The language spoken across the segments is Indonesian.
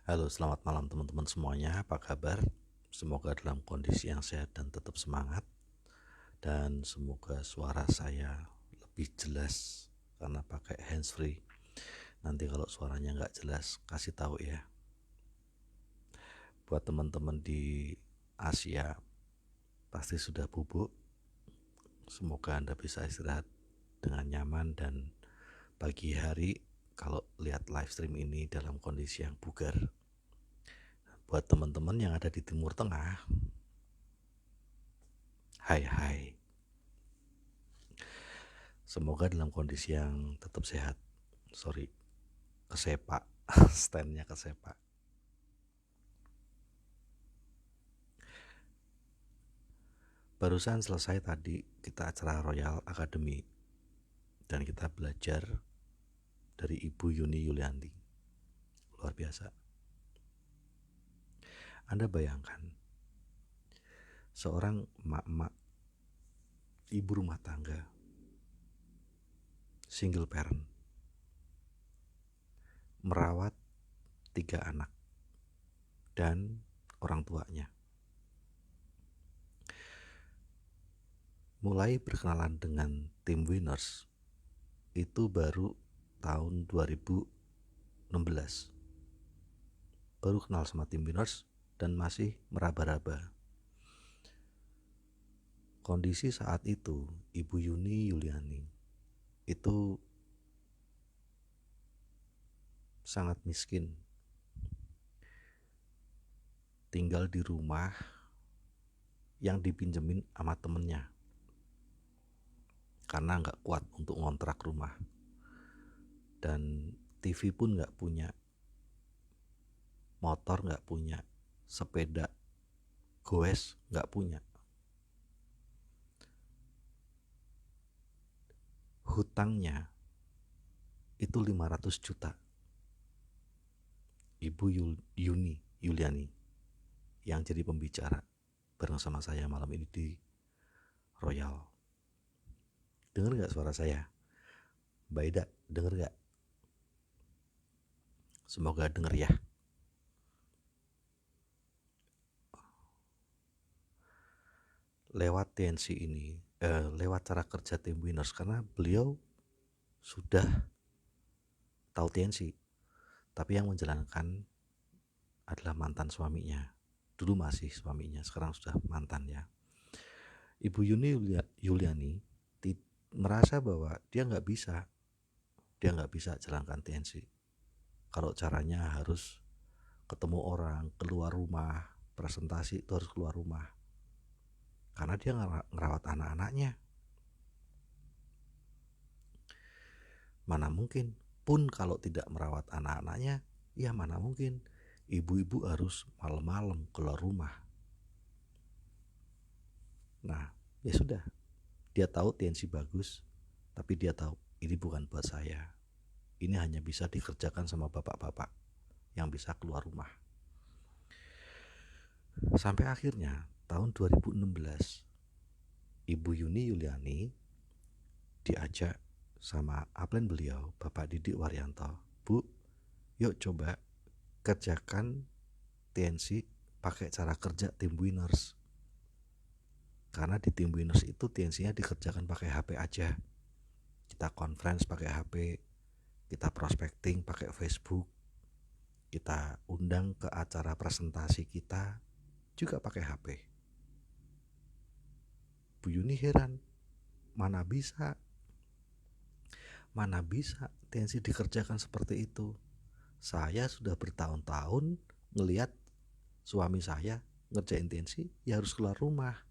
Halo, selamat malam teman-teman semuanya. Apa kabar? Semoga dalam kondisi yang sehat dan tetap semangat. Dan semoga suara saya lebih jelas karena pakai handsfree. Nanti kalau suaranya nggak jelas, kasih tahu ya. Buat teman-teman di Asia, pasti sudah bubuk. Semoga Anda bisa istirahat dengan nyaman dan pagi hari kalau lihat live stream ini dalam kondisi yang bugar. Buat teman-teman yang ada di Timur Tengah, hai. Semoga dalam kondisi yang tetap sehat. Sorry, kesepak. Standnya kesepak. Barusan selesai tadi kita acara Royal Academy. Dan kita belajar dari Ibu Yuni Yulianti. Luar biasa. Anda bayangkan, seorang emak-emak, ibu rumah tangga, single parent, merawat 3 anak dan orang tuanya. Mulai berkenalan dengan tim Winners itu baru tahun 2016. Baru kenal sama tim Winners dan masih meraba-raba. Kondisi saat itu Ibu Yuni Yuliani itu sangat miskin. Tinggal di rumah yang dipinjemin sama temennya karena nggak kuat untuk ngontrak rumah. Dan TV pun nggak punya, motor nggak punya, sepeda goes nggak punya. Hutangnya itu 500 juta. Ibu Yuni Yuliani yang jadi pembicara bareng sama saya malam ini di Royal. Dengar gak suara saya? Mbak Ida, denger gak? Semoga denger ya. Lewat TNC ini, lewat cara kerja tim Winners, karena beliau sudah tahu TNC, tapi yang menjalankan adalah mantan suaminya. Dulu masih suaminya, sekarang sudah mantan ya. Ibu Yuni Yuliani merasa bahwa dia nggak bisa jalankan TNC. Kalau caranya harus ketemu orang, keluar rumah, presentasi itu harus keluar rumah. Karena dia ngerawat anak-anaknya. Mana mungkin, pun kalau tidak merawat anak-anaknya, ya mana mungkin ibu-ibu harus malam-malam keluar rumah. Nah, ya sudah, dia tahu TNC bagus, tapi dia tahu ini bukan buat saya. Ini hanya bisa dikerjakan sama bapak-bapak yang bisa keluar rumah. Sampai akhirnya tahun 2016, Ibu Yuni Yuliani diajak sama upline beliau, Bapak Didik Waryanto. Bu, yuk coba kerjakan TNC pakai cara kerja tim Winners. Karena di tim Winners itu TNC-nya dikerjakan pakai HP aja. Kita conference pakai HP, kita prospecting pakai Facebook, kita undang ke acara presentasi kita juga pakai HP. Bu Yuni heran, mana bisa TNC dikerjakan seperti itu. Saya sudah bertahun-tahun ngelihat suami saya ngerjain TNC, ya harus keluar rumah,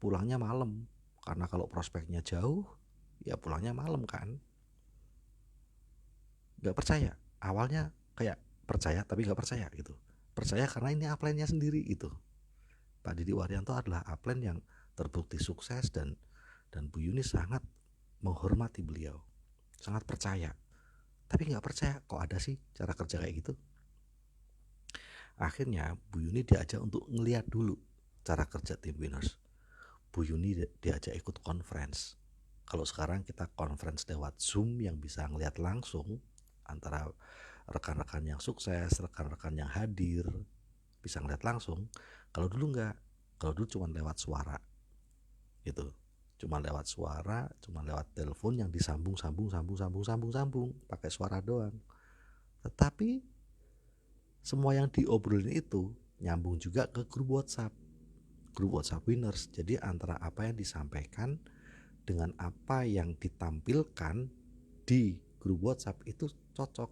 pulangnya malam, karena kalau prospeknya jauh ya pulangnya malam kan. Gak percaya, awalnya kayak percaya tapi gak percaya gitu. Percaya karena ini upline-nya sendiri gitu. Pak Didi Waryanto adalah upline yang terbukti sukses dan Bu Yuni sangat menghormati beliau, sangat percaya. Tapi gak percaya kok ada sih cara kerja kayak gitu. Akhirnya Bu Yuni diajak untuk ngeliat dulu cara kerja tim Winners. Bu Yuni diajak ikut conference. Kalau sekarang kita conference lewat Zoom yang bisa ngeliat langsung antara rekan-rekan yang sukses, rekan-rekan yang hadir, bisa ngeliat langsung. Kalau dulu enggak, kalau dulu cuma lewat suara gitu, cuma lewat suara, cuma lewat telepon yang disambung pakai suara doang. Tetapi semua yang diobrolin itu nyambung juga ke grup WhatsApp winners. Jadi antara apa yang disampaikan dengan apa yang ditampilkan di grup WhatsApp itu cocok.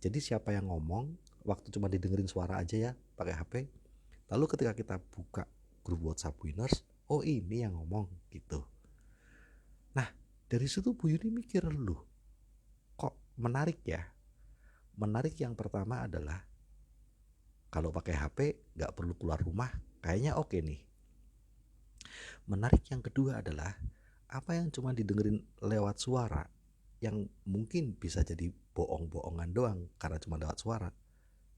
Jadi siapa yang ngomong waktu cuma didengerin suara aja ya pakai HP, lalu ketika kita buka grup WhatsApp winners, oh ini yang ngomong gitu. Nah dari situ Bu Yuni mikir, loh kok menarik ya. Menarik yang pertama adalah kalau pakai HP gak perlu keluar rumah, kayaknya oke nih. Menarik yang kedua adalah apa yang cuma didengerin lewat suara, yang mungkin bisa jadi bohong-bohongan doang karena cuma lewat suara,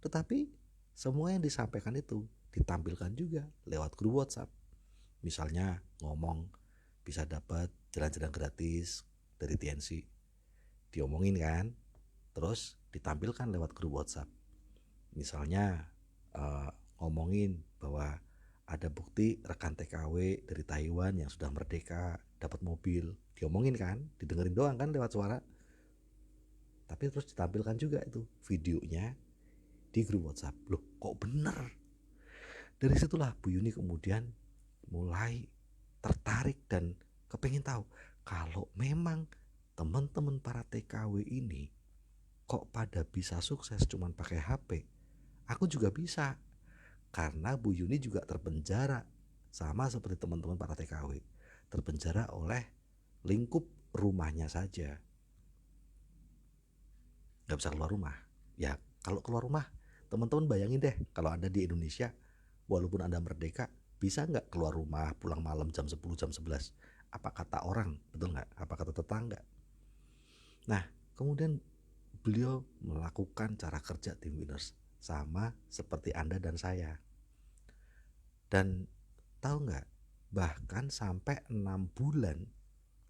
tetapi semua yang disampaikan itu ditampilkan juga lewat grup WhatsApp. Misalnya ngomong bisa dapat jalan-jalan gratis dari TNC, diomongin kan, terus ditampilkan lewat grup WhatsApp. Misalnya ngomongin bahwa ada bukti rekan TKW dari Taiwan yang sudah merdeka dapat mobil, diomongin kan, didengerin doang kan lewat suara, tapi terus ditampilkan juga itu videonya di grup WhatsApp. Loh kok bener? Dari situlah Bu Yuni kemudian mulai tertarik dan kepengen tahu, kalau memang teman-teman para TKW ini kok pada bisa sukses cuman pakai HP, aku juga bisa. Karena Bu Yuni juga terpenjara sama seperti teman-teman para TKW, terpenjara oleh lingkup rumahnya saja, gak bisa keluar rumah. Ya kalau keluar rumah, teman-teman bayangin deh, kalau Anda di Indonesia, walaupun Anda merdeka, bisa gak keluar rumah pulang malam jam 10, jam 11? Apa kata orang, betul gak? Apa kata tetangga? Nah kemudian beliau melakukan cara kerja tim winners sama seperti Anda dan saya. Dan tahu nggak, bahkan sampai 6 bulan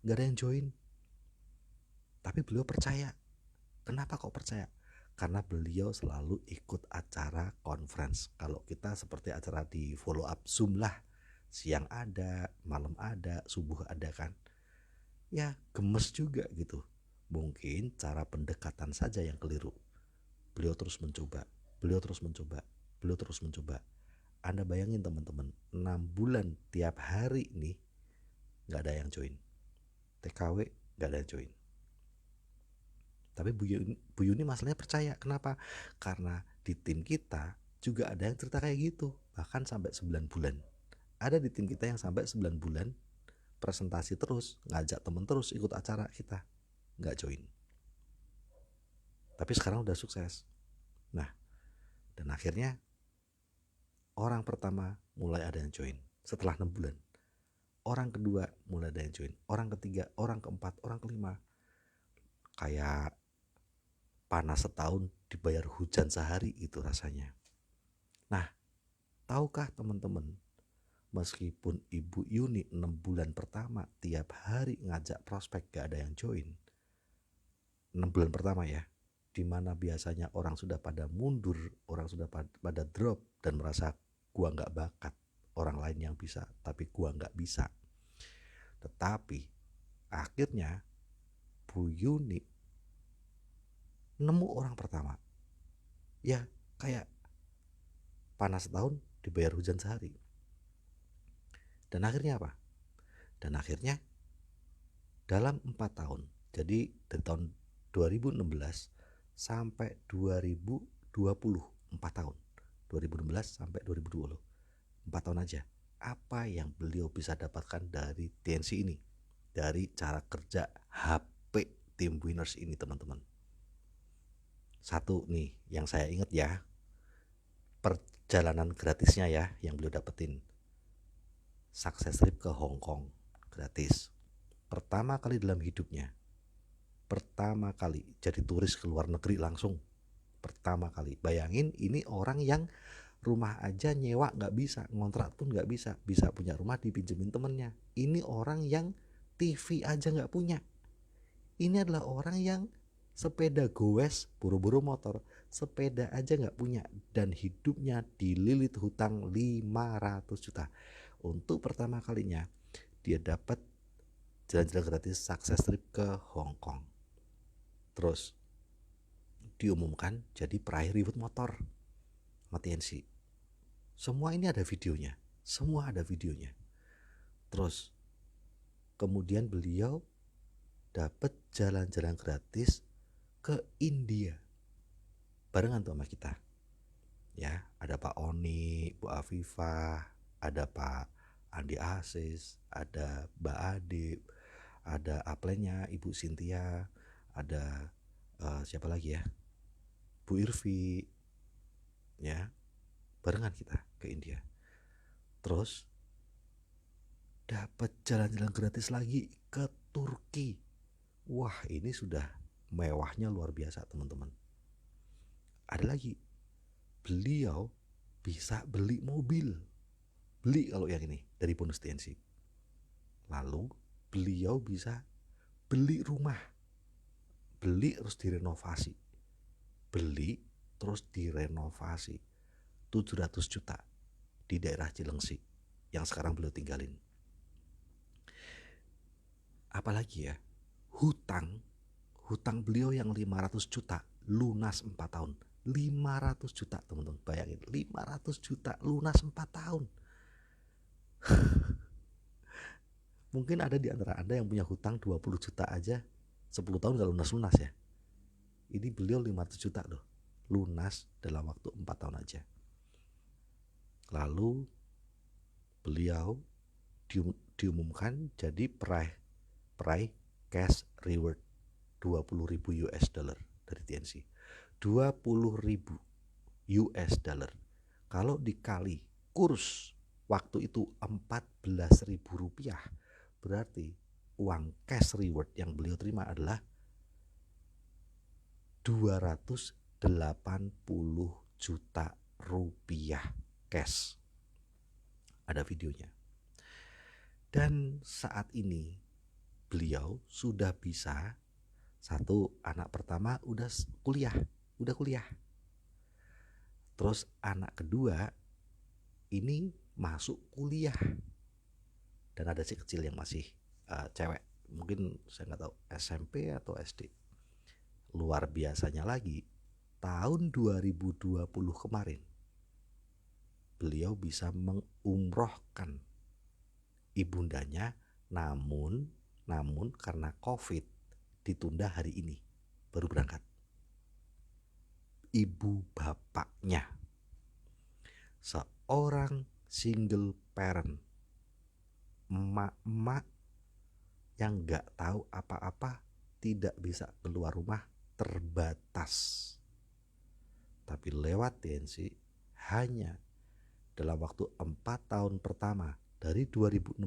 nggak ada yang join. Tapi beliau percaya. Kenapa kok percaya? Karena beliau selalu ikut acara conference. Kalau kita seperti acara di follow up Zoom lah, siang ada, malam ada, subuh ada kan. Ya gemes juga gitu. Mungkin cara pendekatan saja yang keliru. Beliau terus mencoba. Anda bayangin teman-teman, 6 bulan tiap hari nih gak ada yang join. TKW gak ada yang join. Tapi Bu Yuni masalahnya percaya. Kenapa? Karena di tim kita juga ada yang cerita kayak gitu. Bahkan sampai 9 bulan. Ada di tim kita yang sampai 9 bulan presentasi terus, ngajak temen terus ikut acara kita, gak join. Tapi sekarang udah sukses. Nah, dan akhirnya orang pertama mulai ada yang join setelah 6 bulan. Orang kedua mulai ada yang join. Orang ketiga, orang keempat, orang kelima. Kayak panas setahun dibayar hujan sehari itu rasanya. Nah, tahukah teman-teman, meskipun Ibu Yuni 6 bulan pertama tiap hari ngajak prospek gak ada yang join, 6 bulan pertama ya, dimana biasanya orang sudah pada mundur, orang sudah pada drop dan merasa gua gak bakat, orang lain yang bisa tapi gua gak bisa. Tetapi akhirnya Bu Yuni nemu orang pertama, ya kayak panas setahun dibayar hujan sehari. Dan akhirnya apa? Dan akhirnya dalam 4 tahun, jadi dari tahun 2016 sampai 2020, 4 tahun, 2016 sampai 2020, 4 tahun aja, apa yang beliau bisa dapatkan dari TNC ini, dari cara kerja HP Team Winners ini teman-teman. Satu nih yang saya ingat ya, perjalanan gratisnya ya yang beliau dapetin, sukses trip ke Hong Kong gratis, pertama kali dalam hidupnya, pertama kali jadi turis ke luar negeri langsung, pertama kali. Bayangin, ini orang yang rumah aja nyewa gak bisa, ngontrak pun gak bisa, bisa punya rumah dipinjemin temennya. Ini orang yang TV aja gak punya. Ini adalah orang yang sepeda goes, buru-buru motor, sepeda aja nggak punya, dan hidupnya dililit hutang 500 juta. Untuk pertama kalinya dia dapat jalan-jalan gratis sukses trip ke Hong Kong. Terus diumumkan jadi peraih ribut motor sama TNC. Semua ini ada videonya, semua ada videonya. Terus kemudian beliau dapat jalan-jalan gratis ke India barengan tuh sama kita. Ya, ada Pak Oni, Bu Afifah, ada Pak Andi Asis, ada Mbak Ade, ada aplennya Ibu Cynthia, ada siapa lagi ya, Bu Irvi, ya, barengan kita ke India. Terus dapat jalan-jalan gratis lagi ke Turki. Wah, ini sudah mewahnya luar biasa teman-teman. Ada lagi, beliau bisa beli mobil, beli kalau yang ini dari bonus TNC. Lalu beliau bisa beli rumah, beli terus direnovasi, beli terus direnovasi 700 juta di daerah Cilengsi yang sekarang beliau tinggalin. Apalagi ya, hutang beliau yang 500 juta lunas 4 tahun. 500 juta teman-teman, bayangin 500 juta lunas 4 tahun. Mungkin ada di antara Anda yang punya hutang 20 juta aja 10 tahun gak lunas-lunas ya. Ini beliau 500 juta loh, lunas dalam waktu 4 tahun aja. Lalu beliau diumumkan jadi peraih cash reward 20.000 US dollar dari TNC. 20.000 US dollar. Kalau dikali kurs waktu itu 14.000 rupiah, berarti uang cash reward yang beliau terima adalah 280 juta rupiah cash. Ada videonya. Dan saat ini beliau sudah bisa, satu, anak pertama udah kuliah. Terus anak kedua ini masuk kuliah. Dan ada si kecil yang masih cewek, mungkin saya nggak tahu SMP atau SD. Luar biasanya lagi, tahun 2020 kemarin beliau bisa mengumrohkan ibundanya, namun karena COVID ditunda hari ini baru berangkat. Ibu bapaknya seorang single parent, emak-emak yang gak tahu apa-apa, tidak bisa keluar rumah, terbatas. Tapi lewat TNC hanya dalam waktu 4 tahun pertama dari 2016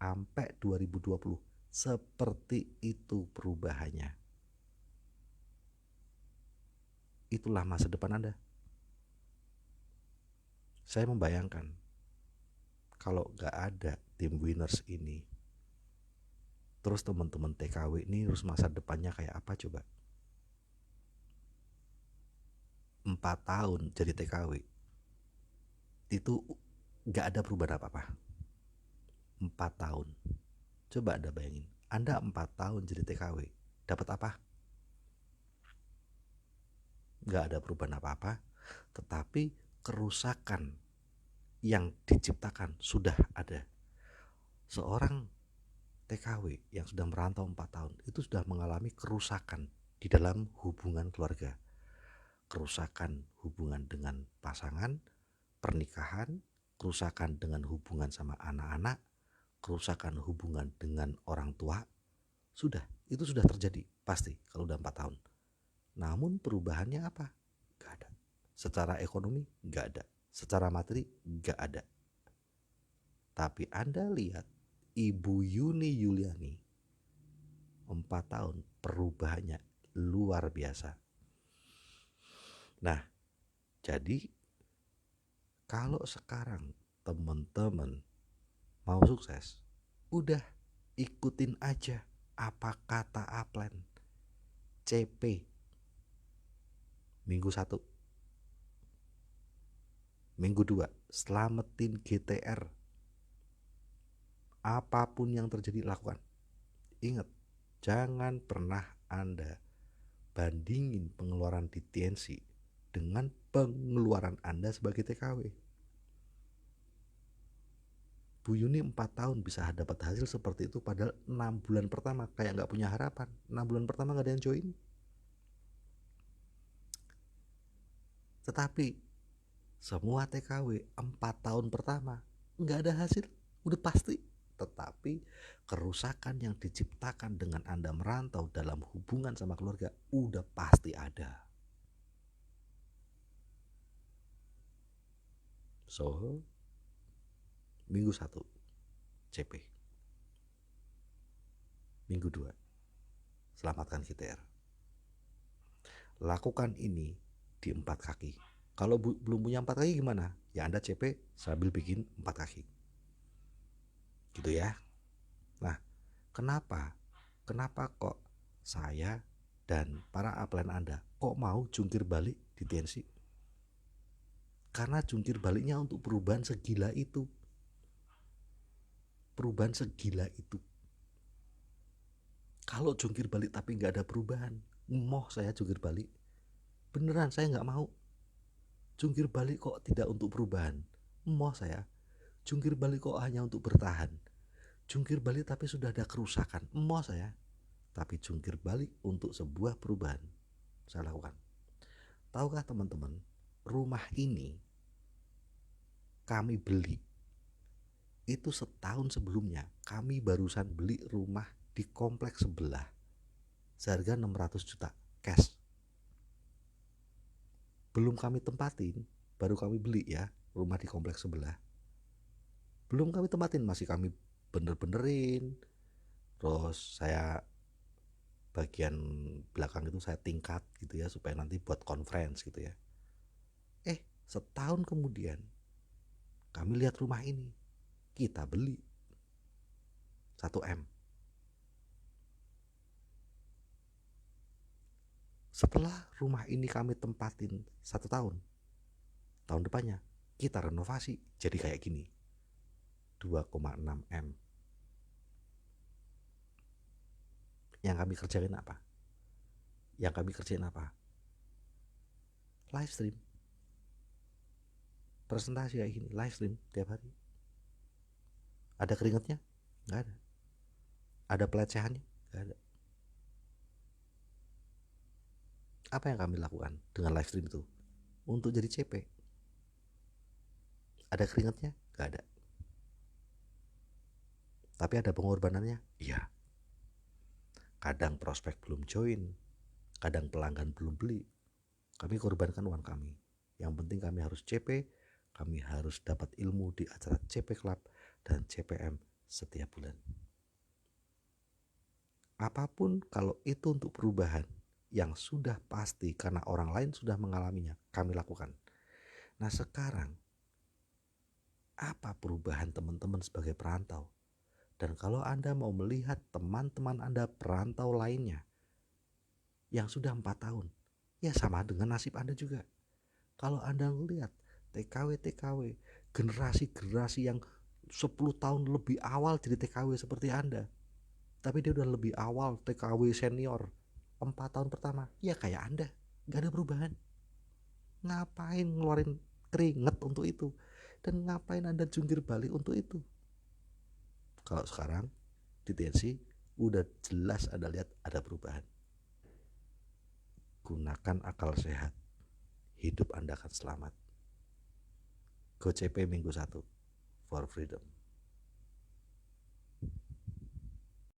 sampai 2020, seperti itu perubahannya. Itulah masa depan Anda. Saya membayangkan kalau gak ada tim winners ini, terus teman-teman TKW ini terus masa depannya kayak apa coba? 4 tahun jadi TKW itu gak ada perubahan apa-apa. 4 tahun. Coba Anda bayangin, Anda 4 tahun jadi TKW, dapat apa? Gak ada perubahan apa-apa, tetapi kerusakan yang diciptakan sudah ada. Seorang TKW yang sudah merantau 4 tahun itu sudah mengalami kerusakan di dalam hubungan keluarga, kerusakan hubungan dengan pasangan, pernikahan, kerusakan dengan hubungan sama anak-anak, kerusakan hubungan dengan orang tua. Itu sudah terjadi pasti kalau udah 4 tahun. Namun perubahannya apa? Gak ada. Secara ekonomi gak ada, secara materi gak ada. Tapi Anda lihat Ibu Yuni Yuliani 4 tahun perubahannya luar biasa. Nah, jadi kalau sekarang teman-teman mau sukses, udah ikutin aja apa kata Aplen. CP minggu 1. Minggu 2, selamatin GTR. Apapun yang terjadi lakukan. Ingat, jangan pernah Anda bandingin pengeluaran di TNC dengan pengeluaran Anda sebagai TKW. Bu Yuni 4 tahun bisa dapat hasil seperti itu, padahal 6 bulan pertama kayak gak punya harapan. 6 bulan pertama gak ada yang join. Tetapi semua TKW 4 tahun pertama gak ada hasil, udah pasti. Tetapi kerusakan yang diciptakan dengan Anda merantau dalam hubungan sama keluarga udah pasti ada. So, minggu 1 CP, minggu 2 selamatkan GTR. Lakukan ini di 4 kaki. Kalau belum punya 4 kaki gimana? Ya Anda CP sambil bikin 4 kaki gitu ya. Nah, kenapa kok saya dan para upline Anda kok mau jungkir balik di TNC? Karena jungkir baliknya untuk perubahan segila itu. Perubahan segila itu. Kalau jungkir balik tapi gak ada perubahan, moh saya jungkir balik. Beneran saya gak mau. Jungkir balik kok tidak untuk perubahan, moh saya. Jungkir balik kok hanya untuk bertahan. Jungkir balik tapi sudah ada kerusakan, moh saya. Tapi jungkir balik untuk sebuah perubahan, saya lakukan. Tahukah teman-teman, rumah ini kami beli itu setahun sebelumnya. Kami barusan beli rumah di kompleks sebelah seharga 600 juta cash. Belum kami tempatin, baru kami beli ya rumah di kompleks sebelah. Belum kami tempatin, masih kami bener-benerin. Terus saya bagian belakang itu saya tingkat gitu ya, supaya nanti buat conference gitu ya. Setahun kemudian kami lihat rumah ini, kita beli 1M. Setelah rumah ini kami tempatin 1 tahun, tahun depannya kita renovasi jadi kayak gini, 2,6M. Yang kami kerjain apa? Live stream. Presentasi kayak gini, live stream tiap hari. Ada keringatnya? Nggak ada. Ada pelecehannya? Nggak ada. Apa yang kami lakukan dengan live stream itu? Untuk jadi CP. Ada keringatnya? Nggak ada. Tapi ada pengorbanannya? Iya. Kadang prospek belum join, kadang pelanggan belum beli. Kami korbankan uang kami. Yang penting kami harus CP, kami harus dapat ilmu di acara CP Club dan CPM setiap bulan. Apapun kalau itu untuk perubahan yang sudah pasti karena orang lain sudah mengalaminya, kami lakukan. Nah sekarang, apa perubahan teman-teman sebagai perantau? Dan kalau Anda mau melihat teman-teman Anda perantau lainnya yang sudah 4 tahun, ya sama dengan nasib Anda juga. Kalau Anda melihat TKW generasi yang 10 tahun lebih awal jadi TKW seperti Anda, tapi dia udah lebih awal TKW senior 4 tahun pertama, ya kayak Anda, gak ada perubahan. Ngapain ngeluarin keringet untuk itu? Dan ngapain Anda jungkir balik untuk itu? Kalau sekarang di TNC udah jelas Anda lihat ada perubahan. Gunakan akal sehat, hidup Anda akan selamat. Go CP minggu 1 for freedom.